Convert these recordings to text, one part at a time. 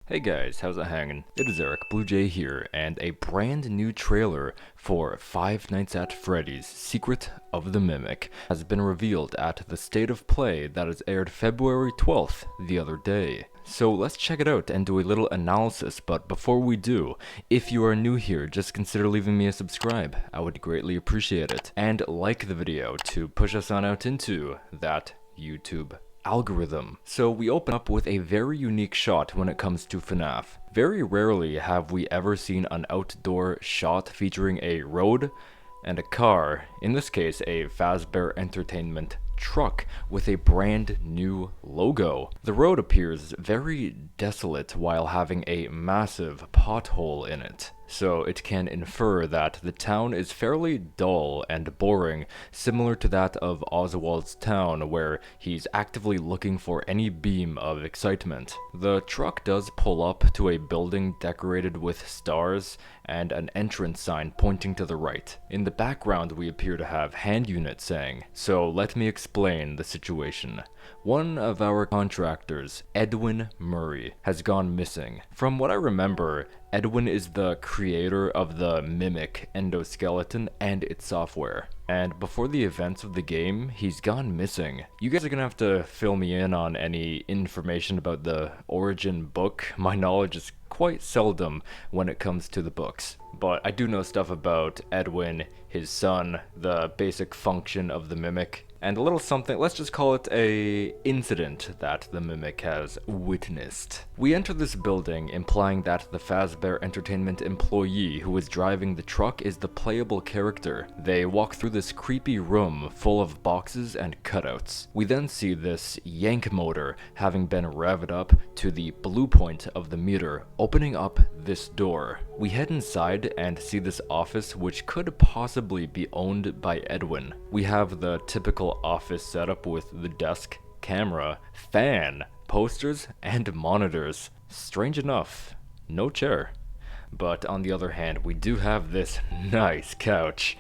Hey guys, how's it hanging? It is Eric Blue Jay here, and a brand new trailer for Five Nights at Freddy's Secret of the Mimic has been revealed at the State of Play that is aired February 12th, the other day. So let's check it out and do a little analysis, but before we do, if you are new here, just consider leaving me a subscribe. I would greatly appreciate it. And like the video to push us on out into that YouTube algorithm. So we open up with a very unique shot when it comes to FNAF. Very rarely have we ever seen an outdoor shot featuring a road and a car, in this case a Fazbear Entertainment truck with a brand new logo. The road appears very desolate while having a massive pothole in it. So it can infer that the town is fairly dull and boring, similar to that of Oswald's town, where he's actively looking for any beam of excitement. The truck does pull up to a building decorated with stars and an entrance sign pointing to the right. In the background we appear to have hand units saying, so let me explain the situation. One of our contractors, Edwin Murray, has gone missing. From what I remember, Edwin is the creator of the Mimic endoskeleton and its software. And before the events of the game, he's gone missing. You guys are gonna have to fill me in on any information about the origin book. My knowledge is quite seldom when it comes to the books. But I do know stuff about Edwin, his son, the basic function of the Mimic, and a little something, let's just call it a incident that the Mimic has witnessed. We enter this building implying that the Fazbear Entertainment employee who is driving the truck is the playable character. They walk through this creepy room full of boxes and cutouts. We then see this yank motor having been revved up to the blue point of the meter, opening up this door. We head inside and see this office which could possibly be owned by Edwin. We have the typical office setup with the desk, camera, fan, posters, and monitors. Strange enough, no chair. But on the other hand, we do have this nice couch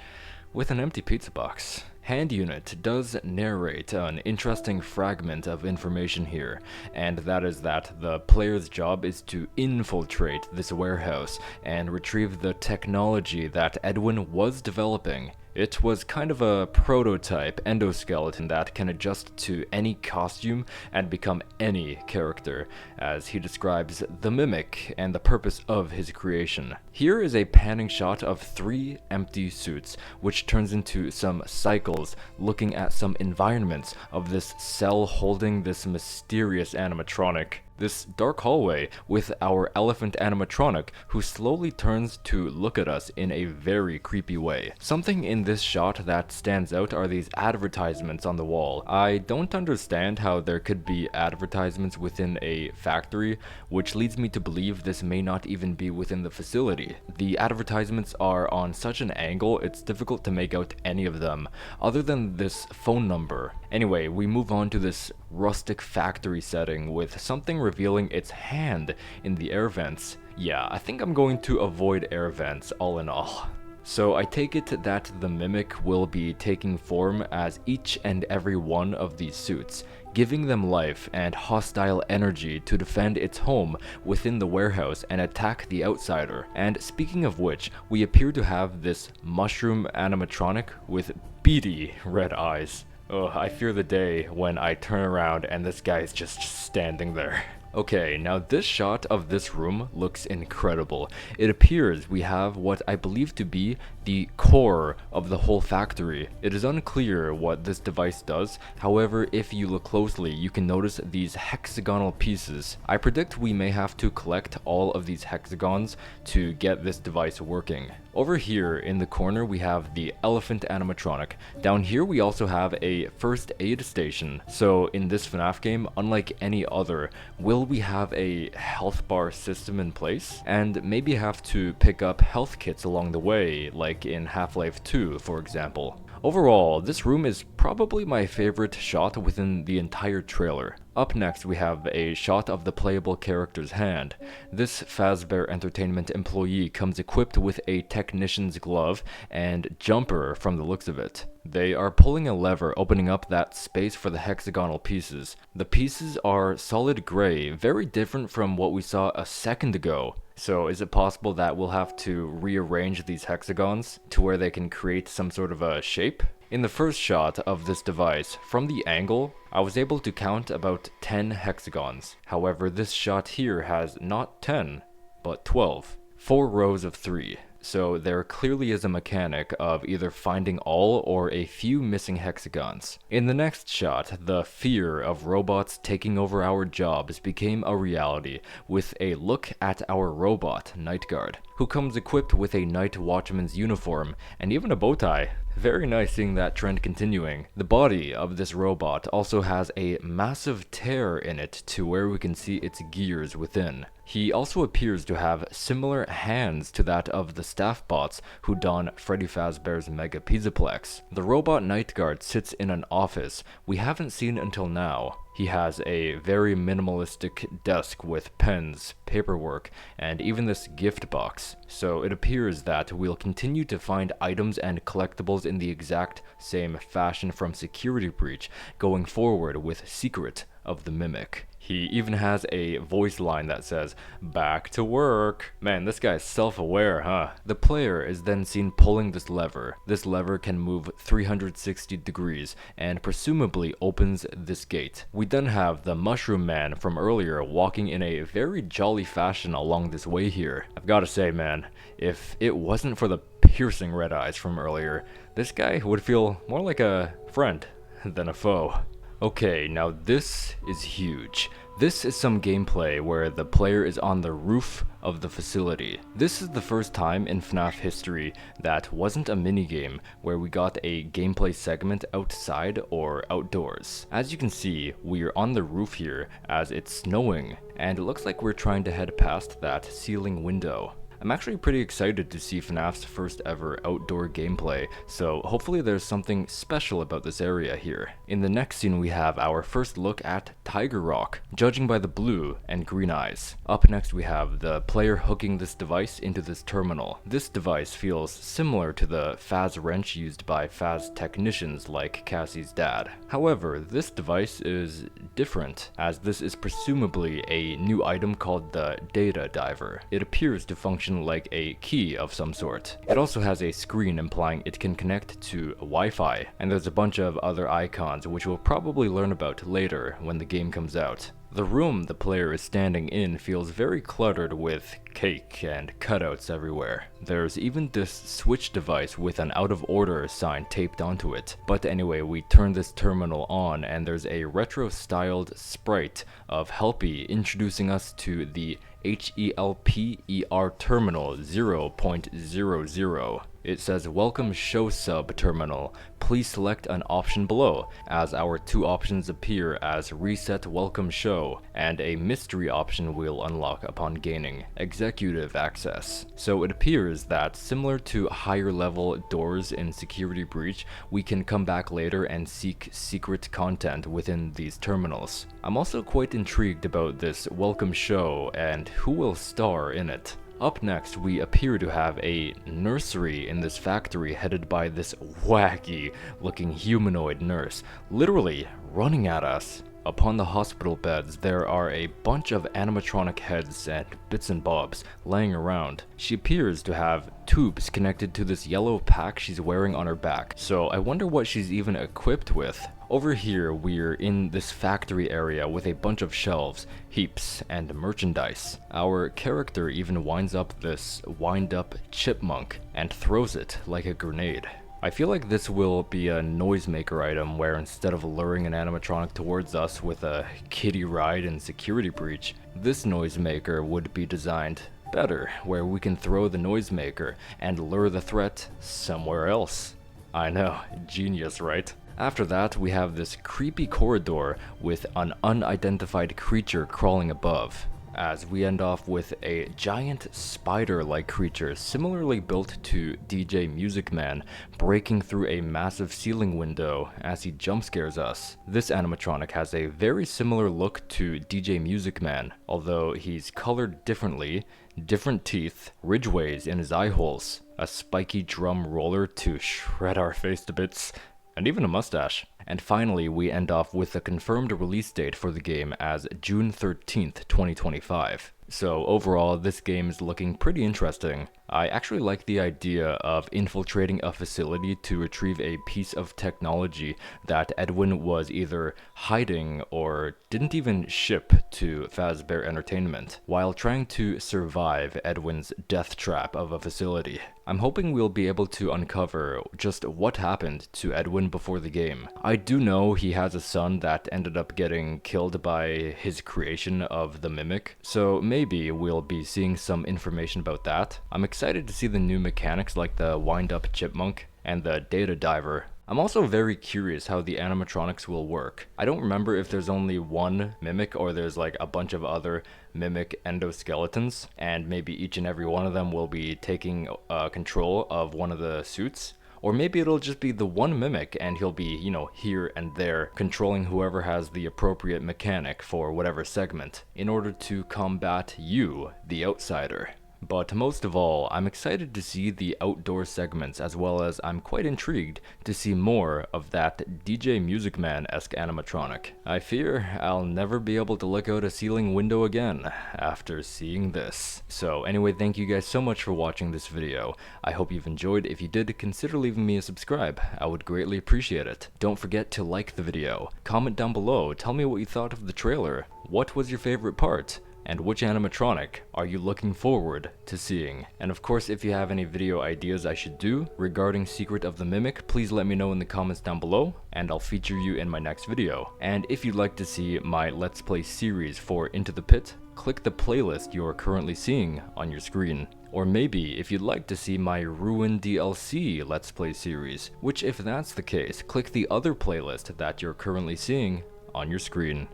with an empty pizza box. Hand unit does narrate an interesting fragment of information here, and that is that the player's job is to infiltrate this warehouse and retrieve the technology that Edwin was developing. It was kind of a prototype endoskeleton that can adjust to any costume and become any character, as he describes the Mimic and the purpose of his creation. Here is a panning shot of 3 empty suits, which turns into some cycles looking at some environments of this cell holding this mysterious animatronic. This dark hallway with our elephant animatronic who slowly turns to look at us in a very creepy way. Something in this shot that stands out are these advertisements on the wall. I don't understand how there could be advertisements within a factory, which leads me to believe this may not even be within the facility. The advertisements are on such an angle it's difficult to make out any of them, other than this phone number. Anyway, we move on to this rustic factory setting with something revealing its hand in the air vents. Yeah, I think I'm going to avoid air vents all in all. So I take it that the Mimic will be taking form as each and every one of these suits, giving them life and hostile energy to defend its home within the warehouse and attack the outsider. And speaking of which, we appear to have this mushroom animatronic with beady red eyes. Oh, I fear the day when I turn around and this guy is just standing there. Okay, now this shot of this room looks incredible. It appears we have what I believe to be the core of the whole factory. It is unclear what this device does, however, if you look closely, you can notice these hexagonal pieces. I predict we may have to collect all of these hexagons to get this device working. Over here in the corner we have the elephant animatronic. Down here we also have a first aid station. So in this FNAF game, unlike any other, will we have a health bar system in place? And maybe have to pick up health kits along the way, like in Half-Life 2 for example. Overall, this room is probably my favorite shot within the entire trailer. Up next, we have a shot of the playable character's hand. This Fazbear Entertainment employee comes equipped with a technician's glove and jumper from the looks of it. They are pulling a lever, opening up that space for the hexagonal pieces. The pieces are solid gray, very different from what we saw a second ago. So is it possible that we'll have to rearrange these hexagons to where they can create some sort of a shape? In the first shot of this device, from the angle, I was able to count about 10 hexagons. However, this shot here has not 10, but 12. 4 rows of 3. So there clearly is a mechanic of either finding all or a few missing hexagons. In the next shot, the fear of robots taking over our jobs became a reality with a look at our robot, Night Guard, who comes equipped with a night watchman's uniform and even a bow tie. Very nice seeing that trend continuing. The body of this robot also has a massive tear in it to where we can see its gears within. He also appears to have similar hands to that of the staff bots who don Freddy Fazbear's Mega Pizzaplex. The robot Night Guard sits in an office we haven't seen until now. He has a very minimalistic desk with pens, paperwork, and even this gift box. So it appears that we'll continue to find items and collectibles in the exact same fashion from Security Breach going forward with Secret of the Mimic. He even has a voice line that says, "Back to work." Man, this guy's self-aware, huh? The player is then seen pulling this lever. This lever can move 360 degrees and presumably opens this gate. We then have the Mushroom Man from earlier walking in a very jolly fashion along this way here. I've gotta say, man, if it wasn't for the piercing red eyes from earlier, this guy would feel more like a friend than a foe. Okay, now this is huge. This is some gameplay where the player is on the roof of the facility. This is the first time in FNAF history that wasn't a minigame where we got a gameplay segment outside or outdoors. As you can see, we're on the roof here as it's snowing, and it looks like we're trying to head past that ceiling window. I'm actually pretty excited to see FNAF's first ever outdoor gameplay, so hopefully there's something special about this area here. In the next scene we have our first look at Tiger Rock, judging by the blue and green eyes. Up next we have the player hooking this device into this terminal. This device feels similar to the Faz wrench used by Faz technicians like Cassie's dad. However, this device is different, as this is presumably a new item called the Data Diver. It appears to function like a key of some sort. It also has a screen implying it can connect to Wi-Fi, and there's a bunch of other icons which we'll probably learn about later when the game comes out. The room the player is standing in feels very cluttered with cake and cutouts everywhere. There's even this switch device with an out of order sign taped onto it. But anyway, we turn this terminal on and there's a retro styled sprite of Helpy introducing us to the HELPER terminal 0.00. It says welcome show sub terminal. Please select an option below, as our two options appear as reset welcome show, and a mystery option will unlock upon gaining executive access. So it appears that similar to higher level doors in Security Breach, we can come back later and seek secret content within these terminals. I'm also quite intrigued about this welcome show and who will star in it. Up next, we appear to have a nursery in this factory headed by this wacky looking humanoid nurse, literally running at us. Upon the hospital beds, there are a bunch of animatronic heads and bits and bobs laying around. She appears to have tubes connected to this yellow pack she's wearing on her back, so I wonder what she's even equipped with. Over here, we're in this factory area with a bunch of shelves, heaps, and merchandise. Our character even winds up this wind-up chipmunk and throws it like a grenade. I feel like this will be a noisemaker item where instead of luring an animatronic towards us with a kiddie ride and Security Breach, this noisemaker would be designed better, where we can throw the noisemaker and lure the threat somewhere else. I know, genius, right? After that, we have this creepy corridor with an unidentified creature crawling above. as we end off with a giant spider-like creature similarly built to DJ Music Man breaking through a massive ceiling window as he jump scares us. This animatronic has a very similar look to DJ Music Man, although he's colored differently, different teeth, ridgeways in his eye holes, a spiky drum roller to shred our face to bits, and even a mustache. And finally, we end off with a confirmed release date for the game as June 13th, 2025. So overall, this game is looking pretty interesting. I actually like the idea of infiltrating a facility to retrieve a piece of technology that Edwin was either hiding or didn't even ship to Fazbear Entertainment, while trying to survive Edwin's death trap of a facility. I'm hoping we'll be able to uncover just what happened to Edwin before the game. I do know he has a son that ended up getting killed by his creation of the Mimic, so maybe we'll be seeing some information about that. I'm excited to see the new mechanics like the wind-up chipmunk and the data diver. I'm also very curious how the animatronics will work. I don't remember if there's only one Mimic or there's like a bunch of other Mimic endoskeletons, and maybe each and every one of them will be taking control of one of the suits. Or maybe it'll just be the one Mimic and he'll be, you know, here and there controlling whoever has the appropriate mechanic for whatever segment in order to combat you, the outsider. But most of all, I'm excited to see the outdoor segments, as well as I'm quite intrigued to see more of that DJ Music Man-esque animatronic. I fear I'll never be able to look out a ceiling window again after seeing this. So anyway, thank you guys so much for watching this video. I hope you've enjoyed. If you did, consider leaving me a subscribe. I would greatly appreciate it. Don't forget to like the video. Comment down below, tell me what you thought of the trailer. What was your favorite part? And which animatronic are you looking forward to seeing? And of course, if you have any video ideas I should do regarding Secret of the Mimic, please let me know in the comments down below, and I'll feature you in my next video. And if you'd like to see my Let's Play series for Into the Pit, click the playlist you're currently seeing on your screen. Or maybe if you'd like to see my Ruin DLC Let's Play series, which if that's the case, click the other playlist that you're currently seeing on your screen.